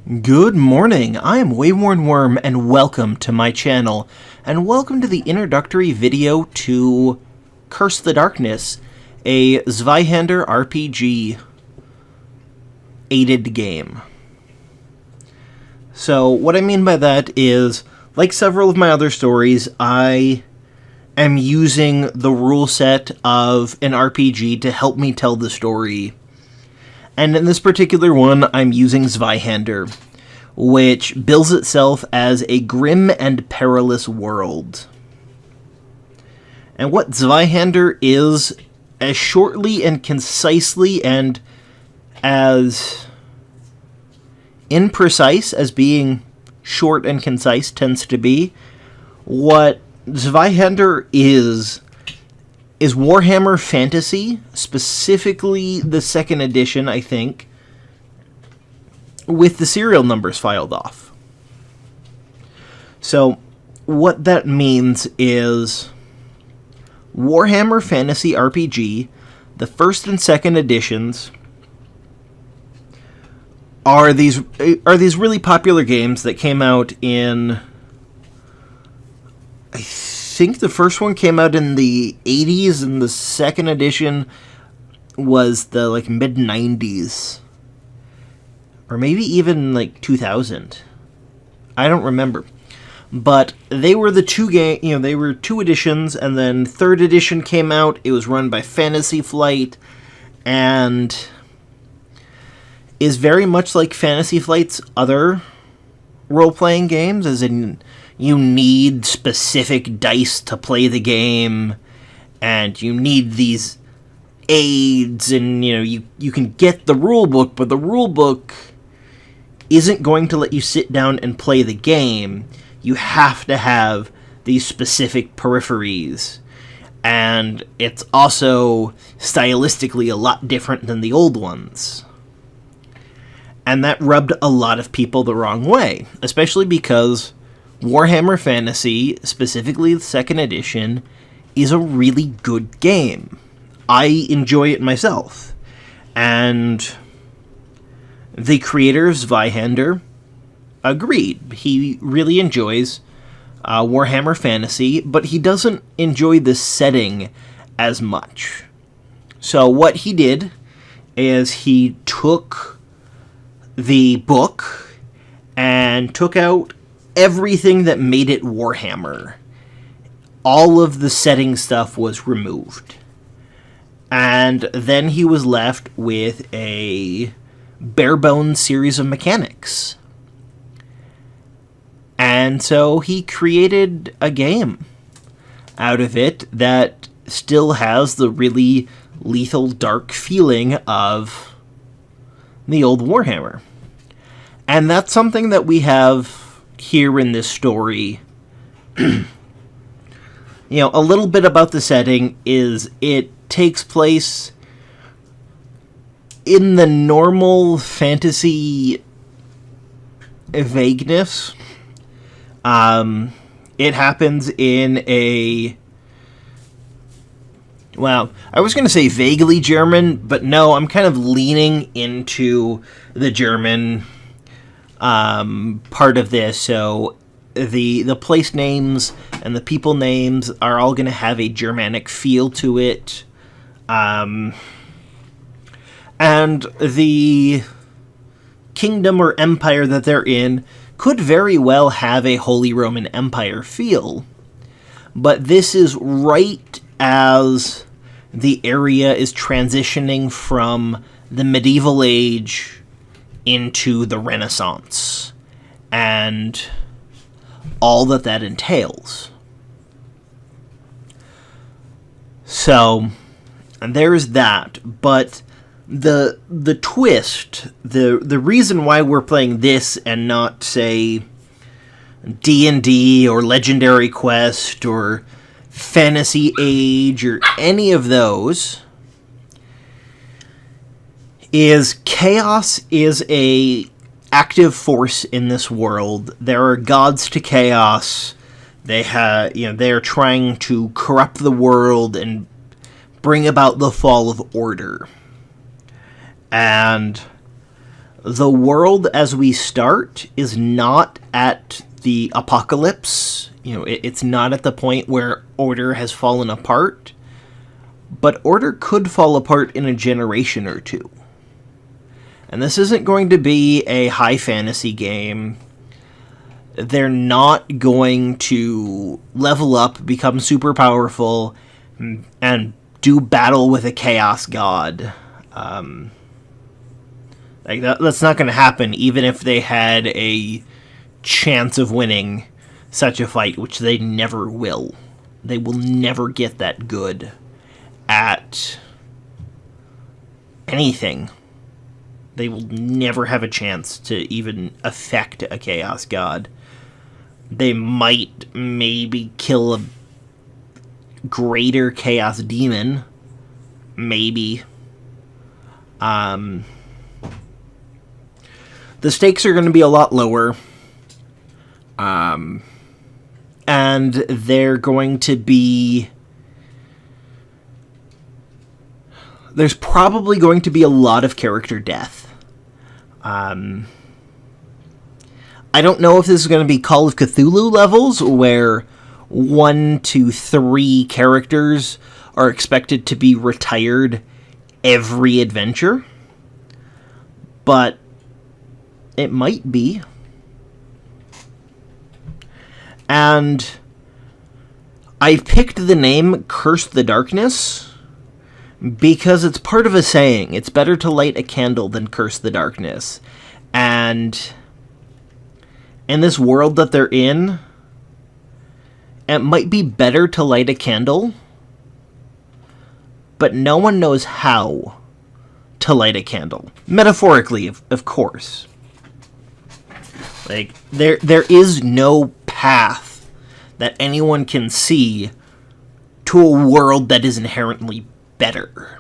Good morning, I am WaywornWyrm and welcome to my channel, and welcome to the introductory video to Curse the Darkness, a Zweihander RPG aided game. So what I mean by that is, like several of my other stories, I am using the rule set of an RPG to help me tell the story. And in this particular one, I'm using Zweihander, which bills itself as a grim and perilous world. And what Zweihander is, as shortly and concisely and as imprecise as being short and concise tends to be, what Zweihander is Warhammer Fantasy, specifically the second edition, I think, with the serial numbers filed off. So, what that means is Warhammer Fantasy RPG, the first and second editions, are these really popular games that came out in, I think the first one came out in the 80s, and the second edition was the mid-90s. Or maybe even 2000. I don't remember. But they were the they were two editions, and then third edition came out. It was run by Fantasy Flight, and is very much like Fantasy Flight's other role-playing games, as in you need specific dice to play the game, and you need these aids, and you can get the rule book, but the rule book isn't going to let you sit down and play the game. You have to have these specific peripheries, and it's also stylistically a lot different than the old ones. And that rubbed a lot of people the wrong way, especially because Warhammer Fantasy, specifically the second edition, is a really good game. I enjoy it myself. And the creator of Zweihander agreed. He really enjoys Warhammer Fantasy, but he doesn't enjoy the setting as much. So what he did is he took the book and took out everything that made it Warhammer. All of the setting stuff was removed. And then he was left with a bare-bones series of mechanics. And so he created a game out of it that still has the really lethal, dark feeling of the old Warhammer. And that's something that we have here in this story. A little bit about the setting is it takes place in the normal fantasy vagueness. It happens in I was going to say vaguely German, but no, I'm kind of leaning into the German part of this. So the place names and the people names are all going to have a Germanic feel to it. And the kingdom or empire that they're in could very well have a Holy Roman Empire feel. But this is right as the area is transitioning from the medieval age into the Renaissance, and all that entails. So, there's that, but the twist, the reason why we're playing this and not, say, D&D or Legendary Quest or Fantasy Age or any of those, is chaos is a active force in this world. There are gods to chaos. They're trying to corrupt the world and bring about the fall of order. And The world as we start is not at the apocalypse. It's not at the point where order has fallen apart. But order could fall apart in a generation or two. And this isn't going to be a high fantasy game. They're not going to level up, become super powerful, and do battle with a chaos god. That's not going to happen, even if they had a chance of winning such a fight, which they never will. They will never get that good at anything. They will never have a chance to even affect a chaos god. They might maybe kill a greater chaos demon. Maybe. The stakes are going to be a lot lower. And they're going to be... There's probably going to be a lot of character death. I don't know if this is going to be Call of Cthulhu levels, where 1 to 3 characters are expected to be retired every adventure. But it might be. And I picked the name Curse the Darkness because it's part of a saying. It's better to light a candle than curse the darkness. And in this world that they're in, it might be better to light a candle, but no one knows how to light a candle. Metaphorically, of course. There is no path that anyone can see to a world that is inherently better.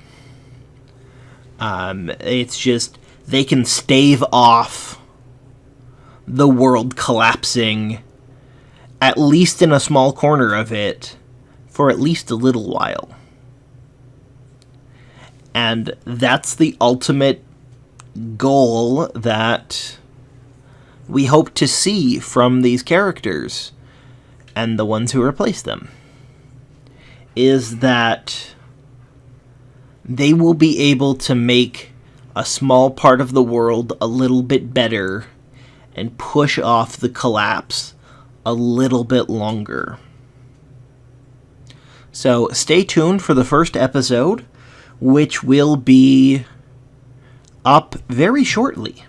It's just they can stave off the world collapsing, at least in a small corner of it, for at least a little while. And that's the ultimate goal that we hope to see from these characters and the ones who replace them, is that they will be able to make a small part of the world a little bit better and push off the collapse a little bit longer. So stay tuned for the first episode, which will be up very shortly.